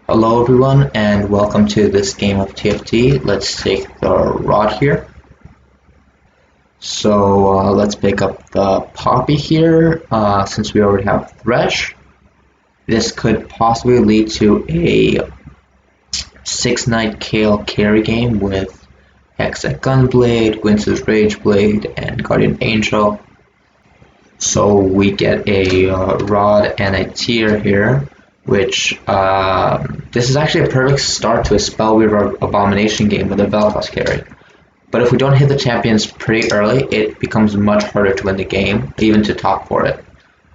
Hello everyone and welcome to this game of TFT. Let's take the rod here. So let's pick up the poppy here since we already have thresh. This could possibly lead to a 6-knight Kale carry game with Hextech Gunblade, Gwynce's Rageblade, and Guardian Angel. So we get a rod and a tier here, which this is actually a perfect start to a Spellweaver Abomination game with a Vel'Koz carry. But if we don't hit the champions pretty early, it becomes much harder to win the game, even to top for it.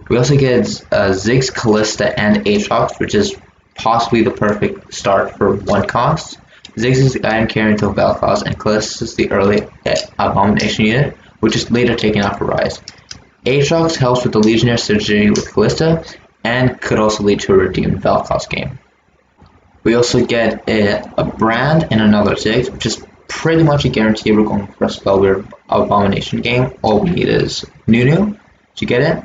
We also get Ziggs, Kalista, and Aatrox, which is possibly the perfect start for one cost. Ziggs is the item carry until Vel'Koz, and Kalista is the early Abomination unit, which is later taken out for Rise. Aatrox helps with the Legionnaire synergy with Kalista, and could also lead to a redeemed Vel'Koz game. We also get a Brand and another Ziggs, which is pretty much a guarantee we're going for a Spellweaver Abomination game. All we need is Nunu to get it.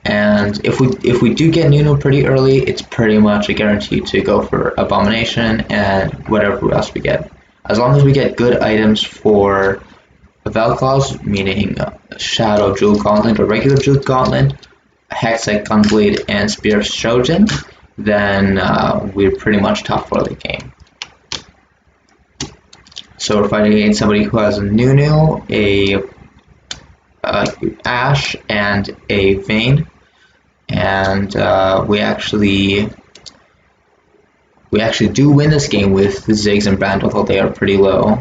And if we do get Nunu pretty early, it's pretty much a guarantee to go for Abomination and whatever else we get. As long as we get good items for Vel'Koz, meaning Shadow Jewel Gauntlet or regular Jewel Gauntlet, Hextech Gunblade, and Spear of Shojin, then we're pretty much top for the game. So we're fighting against somebody who has a Nunu, a Ashe, and a Vayne, and we actually do win this game with Ziggs and Brand, although they are pretty low.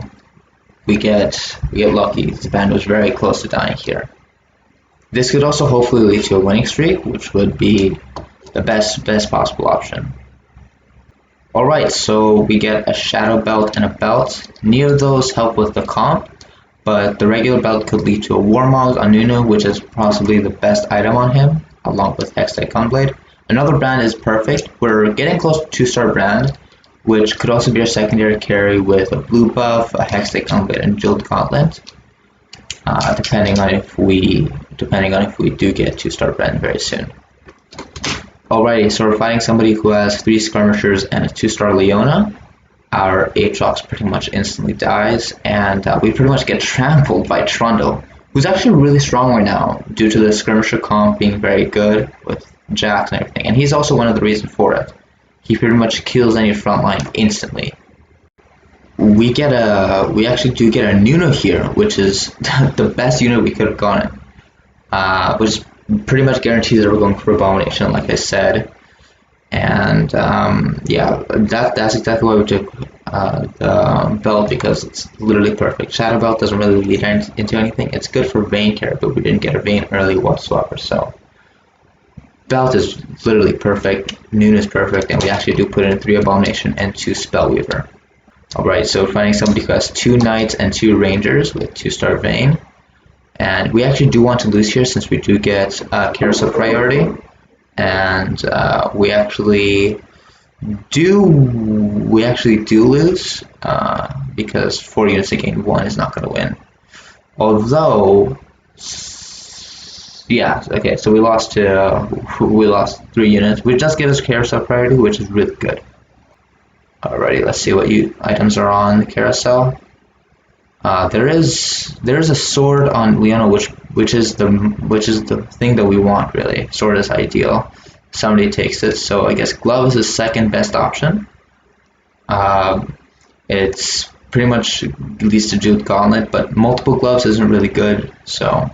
We get lucky. This band was very close to dying here. This could also hopefully lead to a winning streak, which would be the best possible option. Alright, so we get a Shadow Belt and a Belt. Neither of those help with the comp, but the regular belt could lead to a Warmog on Nunu, which is possibly the best item on him, along with Hextech Gunblade. Another brand is perfect. We're getting close to 2-star brand, which could also be a secondary carry with a blue buff, a Hextech Gunblade, and Jeweled Gauntlet. Depending on if we do get 2-star brand very soon. Alrighty, so we're fighting somebody who has 3 skirmishers and a 2-star Leona. Our Aatrox pretty much instantly dies, and we pretty much get trampled by Trundle, who's actually really strong right now due to the skirmisher comp being very good with Jax and everything, and he's also one of the reasons for it. He pretty much kills any front line instantly. We actually do get a Nunu here, which is the best unit we could have gotten, which pretty much guarantees that we're going for Abomination, like I said. And yeah, that's exactly why we took the belt, because it's literally perfect. Shadow Belt doesn't really lead into anything. It's good for Vayne carry, but we didn't get a Vayne early whatsoever. So belt is literally perfect. Nunu is perfect, and we actually do put in 3 Abomination and 2 Spellweaver. Alright, so we're finding somebody who has 2 Knights and 2 Rangers with 2-star Vayne. And we actually do want to lose here since we do get Carousel priority. And we actually do lose because 4 units against 1 is not going to win. Although, yeah, okay, so we lost 3 units, which does give us Carousel priority, which is really good. Alrighty, let's see what items are on the carousel. There is a sword on Leona, which is the thing that we want really. Sword is ideal. Somebody takes it, so I guess glove is the second best option. It's pretty much leads to Jeweled Gauntlet, but multiple gloves isn't really good. So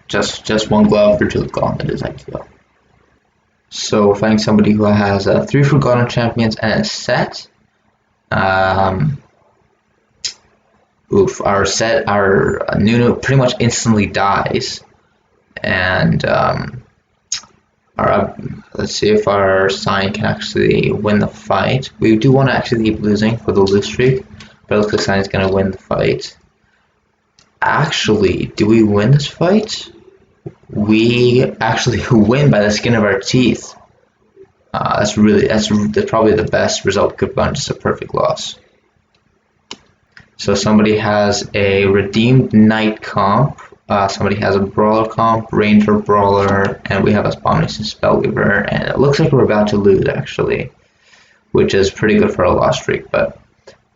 just one glove for Jeweled Gauntlet is ideal. So we're finding somebody who has 3 Forgotten Champions and a set. Our Nunu pretty much instantly dies, and let's see if our Sign can actually win the fight. We do want to actually keep losing for the lose streak, but it looks like Sign is going to win the fight. Actually, do we win this fight? We actually win by the skin of our teeth. That's probably the best result we could have gotten, just a perfect loss. So somebody has a redeemed Knight comp, somebody has a Brawler comp, Ranger Brawler, and we have a Abomination Spellweaver, and it looks like we're about to lose actually. which is pretty good for a loss streak. But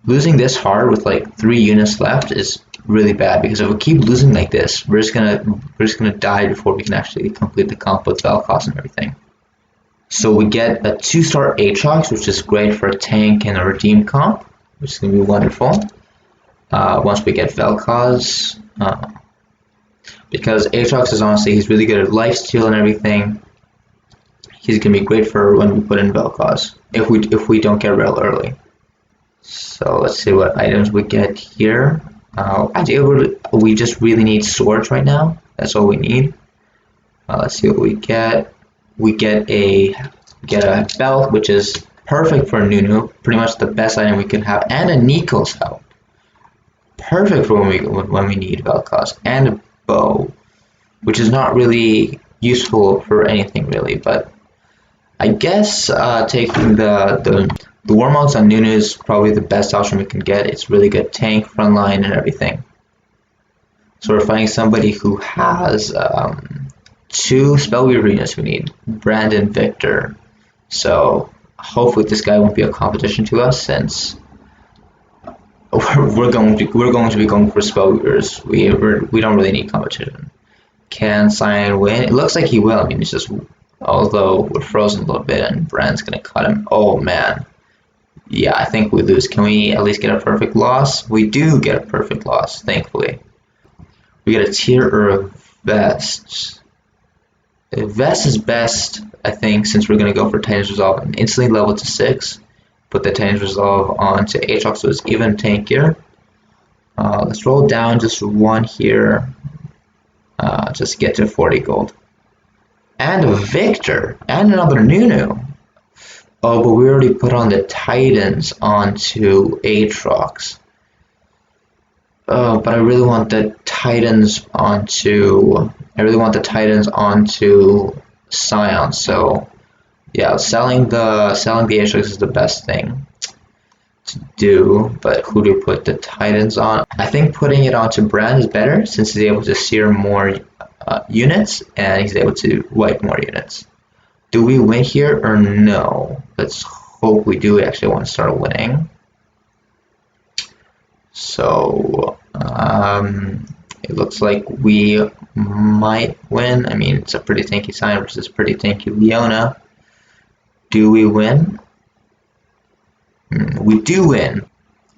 losing this hard with like 3 units left is really bad, because if we keep losing like this, we're just gonna die before we can actually complete the comp with Vel'Koz and everything. So we get a 2-star Aatrox, which is great for a tank and a redeem comp, which is gonna be wonderful. Once we get Vel'Koz, because Aatrox is honestly, he's really good at lifesteal and everything. He's gonna be great for when we put in Vel'Koz, if we don't get Rel early. So let's see what items we get here. We just really need swords right now. That's all we need. Let's see what we get. We get a belt, which is perfect for Nunu. Pretty much the best item we can have, and a Nico's help. Perfect for when we need Vel'Koz, and a bow, which is not really useful for anything really, but I guess taking the Warmogs on Nunu is probably the best option we can get. It's really good tank, frontline, and everything. So we're finding somebody who has 2 Spellweaver units we need, Brandon, Victor. So hopefully this guy won't be a competition to us, since we're going to be going for Spellweavers. We don't really need competition. Can Cyan win? It looks like he will. I mean, it's just, although we're frozen a little bit and Brand's gonna cut him. Oh man. Yeah, I think we lose. Can we at least get a perfect loss? We do get a perfect loss, thankfully. We get a tier or a vest. A vest is best, I think, since we're going to go for Titan's Resolve and instantly level to 6. Put the Titan's Resolve onto Aatrox, so it's even tankier. Let's roll down just 1 here. Just get to 40 gold. And a Victor. And another Nunu. Oh, but we already put on the Titans onto Aatrox. Oh, but I really want the Titans onto Scion. So yeah, selling the Aatrox is the best thing to do. But who do we put the Titans on? I think putting it onto Brand is better, since he's able to sear more units and he's able to wipe more units. Do we win here or no? Let's hope we do. We actually want to start winning. So it looks like we might win. I mean, it's a pretty tanky Cyan versus pretty tanky Leona. Do we win? We do win.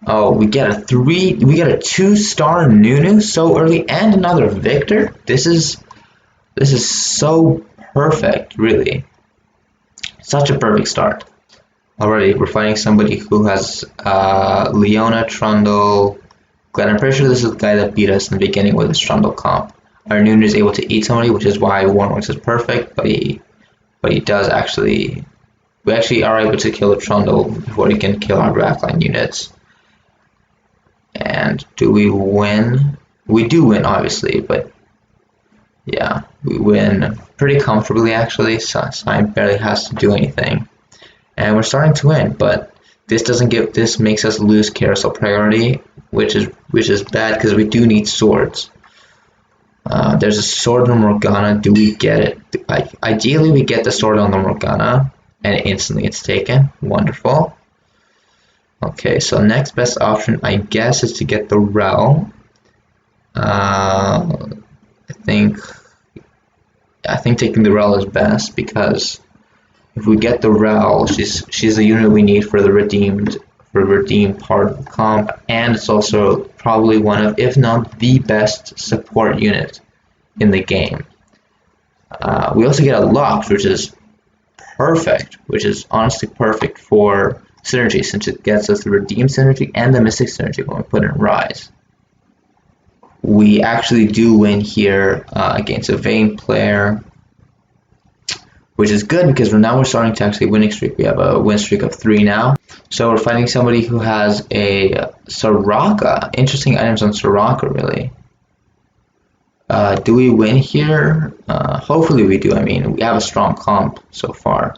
Oh, we get a 2-star Nunu so early, and another Victor. This is so perfect, really. Such a perfect start. Already, we're fighting somebody who has Leona, Trundle, Glenn. I'm pretty sure this is the guy that beat us in the beginning with his Trundle comp. Our Nunu is able to eat somebody, which is why Warmogs is perfect, but he does actually... We actually are able to kill the Trundle before he can kill our backline units. And do we win? We do win, obviously, but... Yeah, we win pretty comfortably, actually. Cyan barely has to do anything. And we're starting to win, but this makes us lose carousel priority, which is bad, because we do need swords. There's a sword on Morgana. Do we get it? Ideally, we get the sword on the Morgana, and instantly it's taken. Wonderful. Okay, so next best option, I guess, is to get the Rel. I think taking the Rel is best, because if we get the Rel, she's the unit we need for the redeemed part of the comp, and it's also probably one of, if not the best support unit in the game. We also get a Lux, which is perfect, which is honestly perfect for synergy, since it gets us the redeem synergy and the mystic synergy when we put in Rise. We actually do win here against a Vayne player, which is good, because we're starting to actually winning streak. We have a win streak of 3 now. So we're fighting somebody who has a Soraka. Interesting items on Soraka, really. Do we win here? Hopefully we do. I mean, we have a strong comp so far.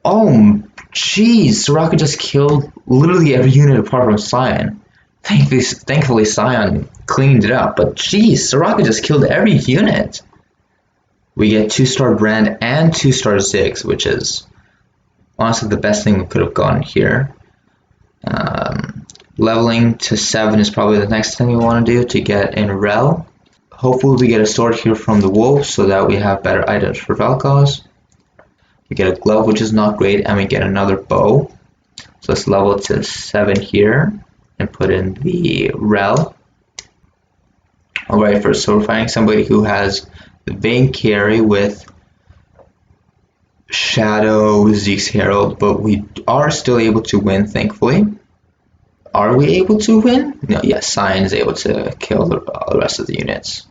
Oh, jeez. Soraka just killed literally every unit apart from Cyan. Thankfully Cyan cleaned it up, but jeez, Soraka just killed every unit. We get 2-star Brand and 2-star Ziggs, which is Honestly, the best thing we could have gotten here. Leveling to 7 is probably the next thing we want to do to get in Rel. Hopefully we get a sword here from the wolf so that we have better items for Vel'Koz. We get a glove, which is not great, and we get another bow. So let's level it to 7 here and put in the Rel. Alright, first, so we're finding somebody who has the Vayne carry with Shadow, Zeke's Herald, but we are still able to win, thankfully. Are we able to win? No, yes, Cyan is able to kill the rest of the units.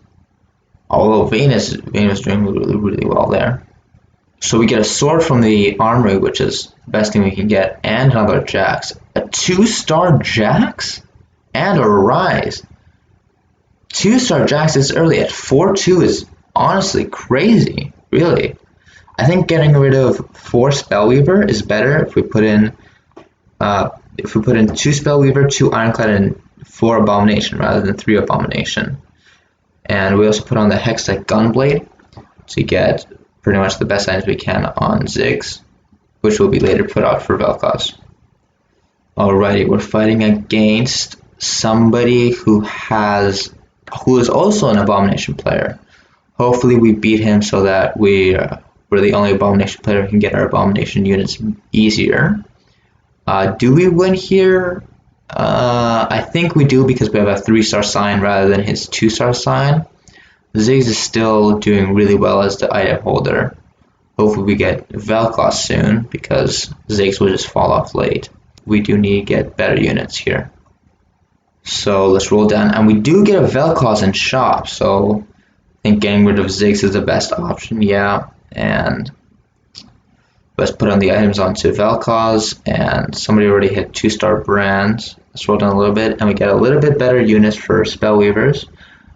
Although Vayne is doing really well there. So we get a sword from the armory, which is the best thing we can get, and another Jax. A 2-star Jax? And a Rise. 2-star Jax this early at 4-2 is honestly crazy, really. I think getting rid of 4 Spellweaver is better if we put in 2 Spellweaver, 2 Ironclad, and 4 Abomination rather than 3 Abomination. And we also put on the Hextech Gunblade to get pretty much the best items we can on Ziggs, which will be later put out for Vel'Koz. Alrighty, we're fighting against somebody who is also an Abomination player. Hopefully we beat him so that we're the only Abomination player who can get our Abomination units easier. Do we win here? I think we do because we have a 3-star sign rather than his 2-star sign. Ziggs is still doing really well as the item holder. Hopefully we get Vel'Koz soon because Ziggs will just fall off late. We do need to get better units here. So let's roll down, and we do get a Vel'Koz in shop, so I think getting rid of Ziggs is the best option, yeah. And let's put on the items onto Vel'Koz, and somebody already hit 2-star brands. Let's roll down a little bit, and we get a little bit better units for Spellweavers.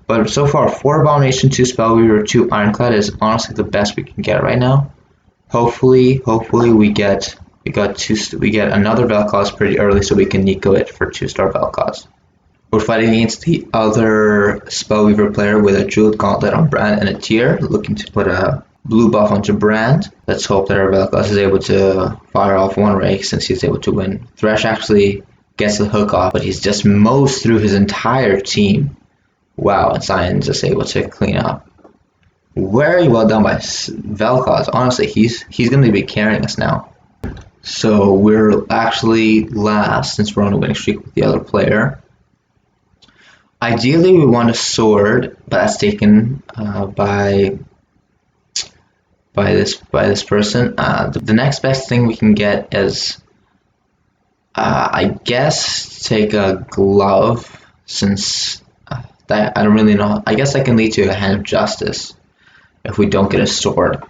But so far, 4 Abomination, 2 Spellweaver, 2 Ironclad is honestly the best we can get right now. Hopefully we get another Vel'Koz pretty early so we can Nico it for 2-star Vel'Koz. We're fighting against the other Spellweaver player with a Jeweled Gauntlet on Brand and a Tier, looking to put a blue buff onto Brand. Let's hope that our Vel'Koz is able to fire off 1 rake since he's able to win. Thresh actually gets the hook off, but he's just mows through his entire team. Wow, and Cyan's just able to clean up. Very well done by Vel'Koz. Honestly, he's going to be carrying us now. So we're actually last since we're on a winning streak with the other player. Ideally, we want a sword, but that's taken by this person. The next best thing we can get is, I guess, take a glove, since that I don't really know. I guess that can lead to a Hand of Justice if we don't get a sword.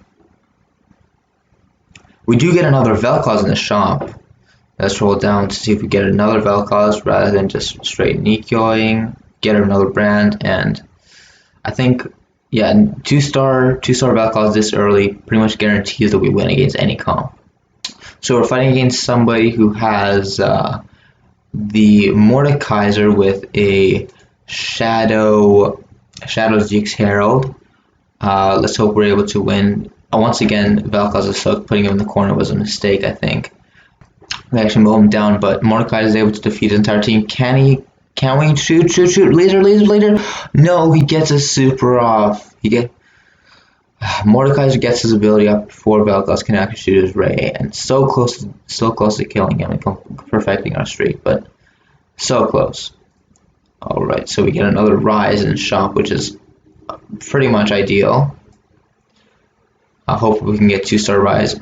We do get another Vel'Koz in the shop. Let's roll down to see if we get another Vel'Koz rather than just straight Nikioing. Get another brand, and I think, yeah, 2-star Vel'Koz this early pretty much guarantees that we win against any comp. So we're fighting against somebody who has the Mordekaiser with a Shadow Zeke's Herald. Let's hope we're able to win. Once again, Vel'Koz's hook, putting him in the corner, was a mistake, I think. We actually mow him down, but Mordekaiser is able to defeat his entire team. Can we shoot? Laser. No, he gets a super off. Mordekaiser gets his ability up before Vel'Koz can actually shoot his ray, and so close to killing him and perfecting our streak, but so close. Alright, so we get another Rise in shop, which is pretty much ideal. I hope we can get 2-star Rise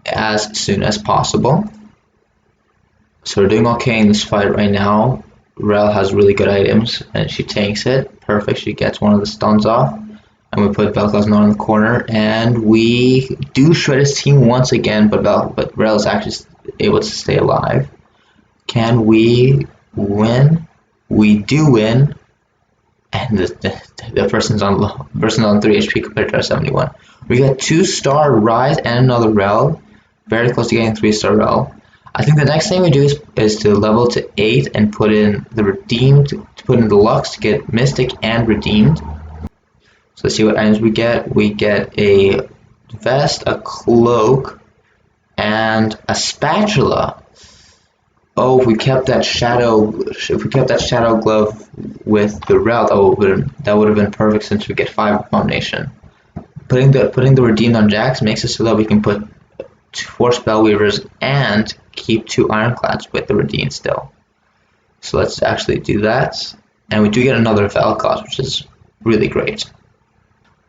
as soon as possible. So we're doing okay in this fight right now. Rel has really good items, and she tanks it. Perfect, she gets one of the stuns off. And we put Vel'Koz not in the corner, and we do shred his team once again, but Rel is actually able to stay alive. Can we win? We do win, and the person's on 3 HP compared to our 71. We got 2-star Rise and another Rel, very close to getting 3-star Rel. I think the next thing we do is to level to 8 and put in the Redeemed, to put in the Lux to get Mystic and Redeemed. So let's see what items we get. We get a vest, a cloak, and a spatula. Oh, if we kept that shadow glove with the Rel, that would have been perfect since we get 5 abomination. Putting the redeemed on Jax makes it so that we can put 4 Spellweavers and keep 2 Ironclads with the redeemed still. So let's actually do that, and we do get another Vel'Koz, which is really great.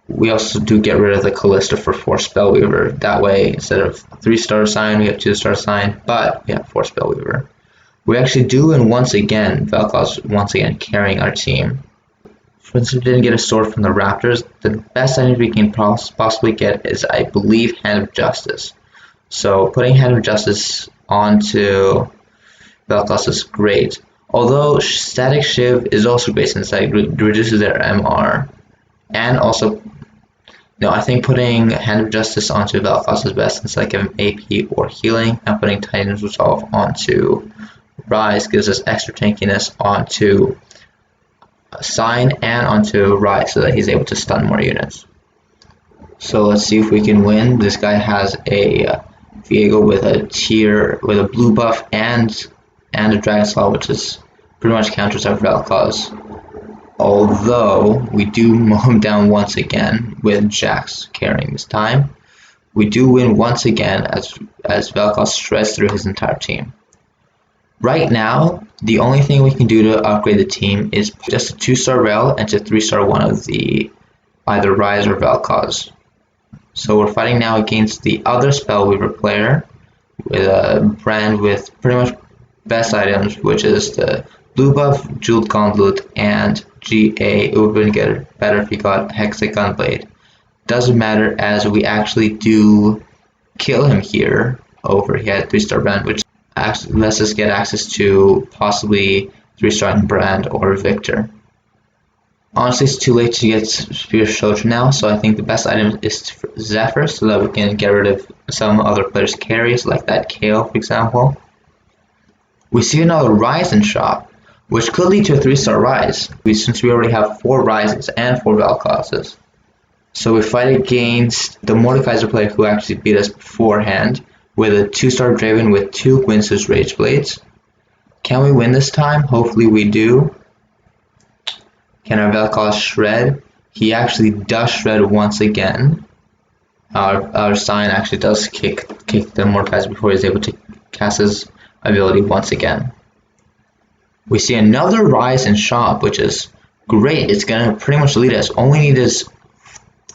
We also do get rid of the Callista for 4 Spellweaver. That way, instead of 3-star sign, we have 2-star sign, but we have 4 Spellweaver. We actually do win once again, Vel'Koz once again carrying our team. Since we didn't get a sword from the Raptors, the best item we can possibly get is, I believe, Hand of Justice. So putting Hand of Justice onto Vel'Koz is great. Although Static Shiv is also great since it reduces their MR. And also, no, I think putting Hand of Justice onto Vel'Koz is best since I give him AP or healing, and putting Titan's Resolve onto Rise gives us extra tankiness onto Sign and onto Rise so that he's able to stun more units. So let's see if we can win. This guy has a Viego with a blue buff and a Dragon Slaw, which is pretty much counters our Vel'Koz. Although we do mow him down once again with Jax carrying this time, we do win once again as Vel'Koz shreds through his entire team. Right now, the only thing we can do to upgrade the team is just a 2-star Rel and to 3-star one of the either Rise or Vel'Koz. So we're fighting now against the other Spellweaver player with a brand with pretty much best items, which is the blue buff, Jeweled Gauntlet, and GA. It would have been better if he got Hexa Gunblade. Doesn't matter as we actually do kill him here over. He had 3-star brand, which lets us get access to possibly 3-star brand or Victor. Honestly, it's too late to get Spear Soldier now, so I think the best item is Zephyr so that we can get rid of some other players' carries, like that Kale, for example. We see another Rise in shop, which could lead to a 3-star Rise, since we already have 4 Rises and 4 Vel'Kozes. So we fight against the Mordekaiser player who actually beat us beforehand, with a 2-star Draven with 2 Gwyn's Rage Blades. Can we win this time? Hopefully we do. Can our Vel'Koz shred? He actually does shred once again. Our Sign actually does kick the Mordekaiser before he's able to cast his ability once again. We see another Rise in shop, which is great. It's gonna pretty much lead us. All we need is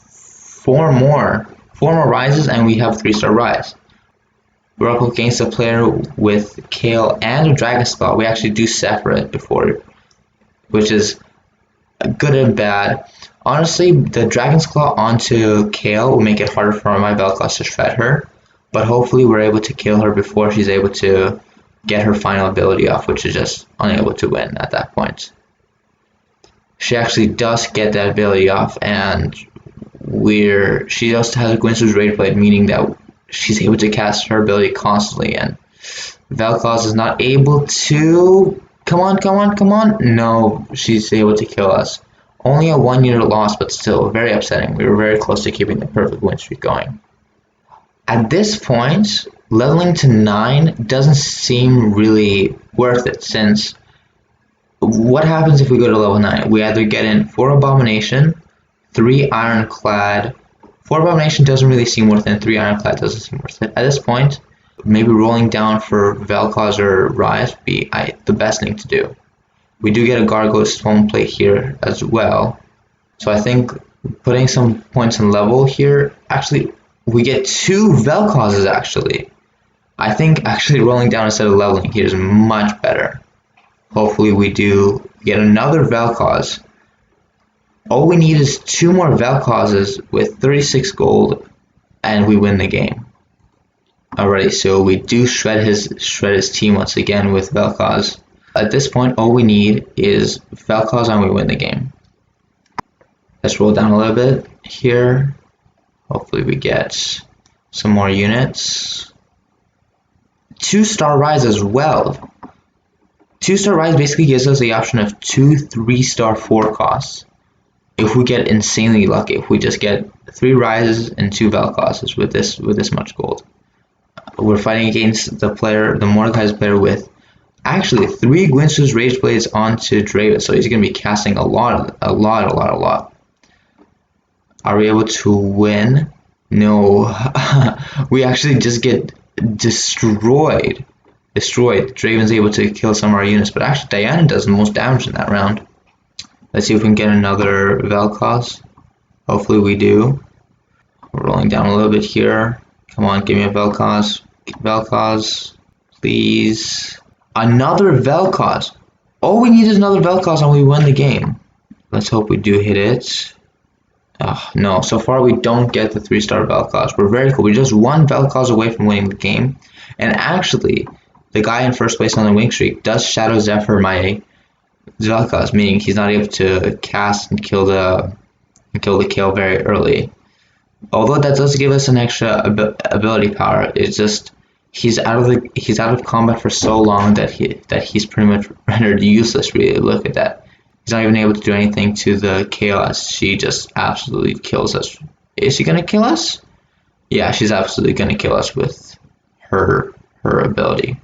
4 more Rises and we have 3-star Rise. We're up against a player with Kale and a Dragon Spell. We actually do separate before, which is good and bad. Honestly, the Dragon's Claw onto Kale will make it harder for my Vel'Koz to shred her, but hopefully we're able to kill her before she's able to get her final ability off, which is just unable to win at that point. She actually does get that ability off, and she also has a Gwyn's Rage Blade, meaning that she's able to cast her ability constantly, and Vel'Koz is not able to... Come on. No, she's able to kill us. Only a 1 unit loss, but still very upsetting. We were very close to keeping the perfect win streak going. At this point, leveling to 9 doesn't seem really worth it, since what happens if we go to level 9? We either get in 4 Abomination, 3 Ironclad. 4 Abomination doesn't really seem worth it, and 3 Ironclad doesn't seem worth it. At this point, maybe rolling down for Vel'Koz or Rise would be the best thing to do. We do get a Gargoyle's Stone Plate here as well. So I think putting some points in level here, actually, we get 2 Vel'Kozes actually. I think actually rolling down instead of leveling here is much better. Hopefully we do get another Vel'Koz. All we need is 2 more Vel'Kozes with 36 gold, and we win the game. Alrighty, so we do shred his team once again with Vel'Koz. At this point, all we need is Vel'Koz and we win the game. Let's roll down a little bit here. Hopefully we get some more units. 2-star Rise as well. 2-star Rise basically gives us the option of 2 3-star 4 costs. If we get insanely lucky, if we just get 3 Rises and 2 Vel'Kozes with this much gold. we're fighting against the Mordekaiser's player with actually 3 Gwynsu's Rage Blades onto Draven, so he's going to be casting a lot. Are we able to win? No. We actually just get destroyed. Draven's able to kill some of our units, but actually Diana does the most damage in that round. Let's see if we can get another Vel'Koz. Hopefully we do. We're rolling down a little bit here. Come on, give me a Vel'Koz. Vel'Koz, please. Another Vel'Koz. All we need is another Vel'Koz and we win the game. Let's hope we do hit it. No, so far we don't get the 3-star Vel'Koz. We're very cool. We're just 1 Vel'Koz away from winning the game. And actually, the guy in first place on the win streak does Shadow Zephyr my Vel'Koz, meaning he's not able to cast and kill the kill very early. Although that does give us an extra ability power, it's just he's out of combat for so long that he's pretty much rendered useless. Really, look at that. He's not even able to do anything to the Chaos. She just absolutely kills us. Is she gonna kill us? Yeah, she's absolutely gonna kill us with her ability.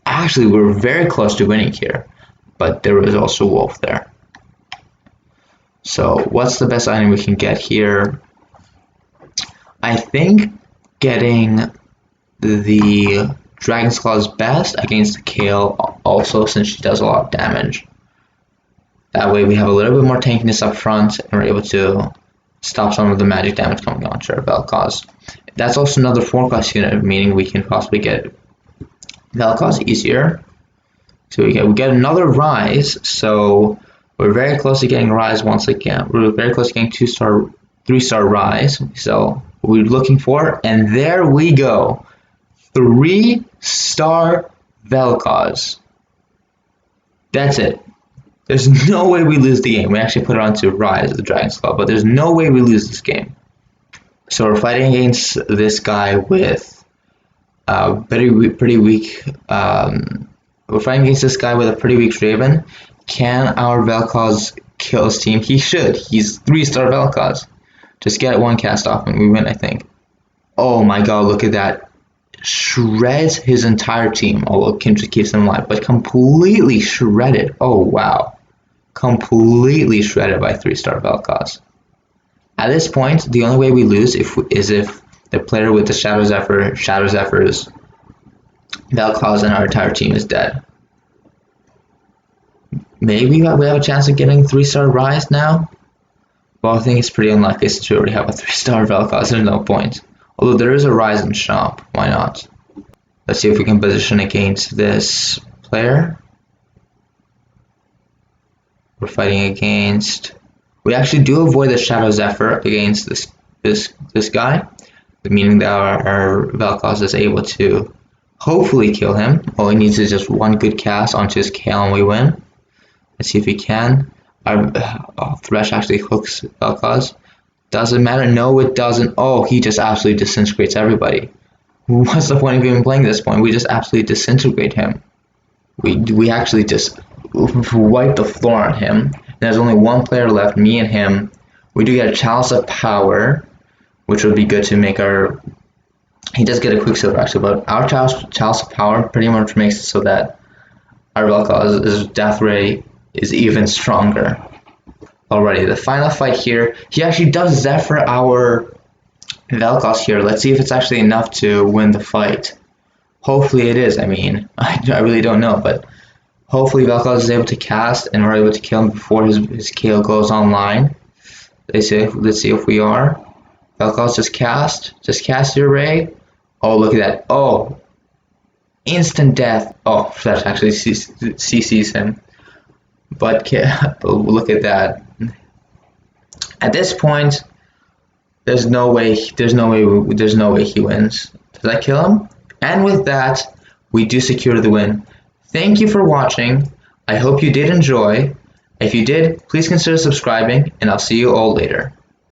Actually, we're very close to winning here, but there was also Wolf there. So what's the best item we can get here? I think getting the Dragon's Claw is best against the Kale also, since she does a lot of damage. That way we have a little bit more tankiness up front and we're able to stop some of the magic damage coming onto our Vel'Koz. That's also another 4-class unit, meaning we can possibly get Vel'Koz easier. So we get another Rise, so we're very close to getting Rise once again. We're very close to getting 2-star, 3-star Rise. So we're looking for, and there we go. 3-star Vel'Koz. That's it. There's no way we lose the game. We actually put it onto Rise of the Dragon's Claw, but there's no way we lose this game. So we're fighting against this guy with pretty weak. We're fighting against this guy with a pretty weak Draven. Can our Vel'Koz kill his team? He should. He's 3-star Vel'Koz. Just get 1 cast off and we win, I think. Oh my god, look at that. Shreds his entire team, although Kim just keeps them alive, but completely shredded. Oh wow. Completely shredded by 3-star Vel'Koz. At this point, the only way we lose is if the player with the Shadow Zephyr's Vel'Koz and our entire team is dead. Maybe we have a chance of getting 3-star Rise now? Well, I think it's pretty unlikely since we already have a 3-star Vel'Koz, there's no point. Although there is a Rise in shop, why not? Let's see if we can position against this player. We're fighting against... We actually do avoid the Shadow Zephyr against this guy, meaning that our Vel'Koz is able to hopefully kill him. All he needs is just 1 good cast onto his Kale and we win. Let's see if we can. Our Thresh actually hooks Vel'Koz. Does it matter? No, it doesn't. Oh, he just absolutely disintegrates everybody. What's the point of even playing this point? We just absolutely disintegrate him. We actually just wipe the floor on him. There's only 1 player left, me and him. We do get a Chalice of Power, which would be good to make our... He does get a Quicksilver actually, but our Chalice of Power pretty much makes it so that our Vel'Koz's death ray is even stronger. Alrighty, the final fight here. He actually does Zephyr our Vel'Koz here. Let's see if it's actually enough to win the fight. Hopefully it is. I mean, I really don't know, but hopefully Vel'Koz is able to cast and we're able to kill him before his Kale goes online. Let's see if we are. Vel'Koz, just cast your ray. Oh, look at that. Oh, instant death. Oh, that actually CCs him. But look at that. At this point, there's no way he wins. Does that kill him? And with that, we do secure the win. Thank you for watching. I hope you did enjoy. If you did, please consider subscribing, and I'll see you all later.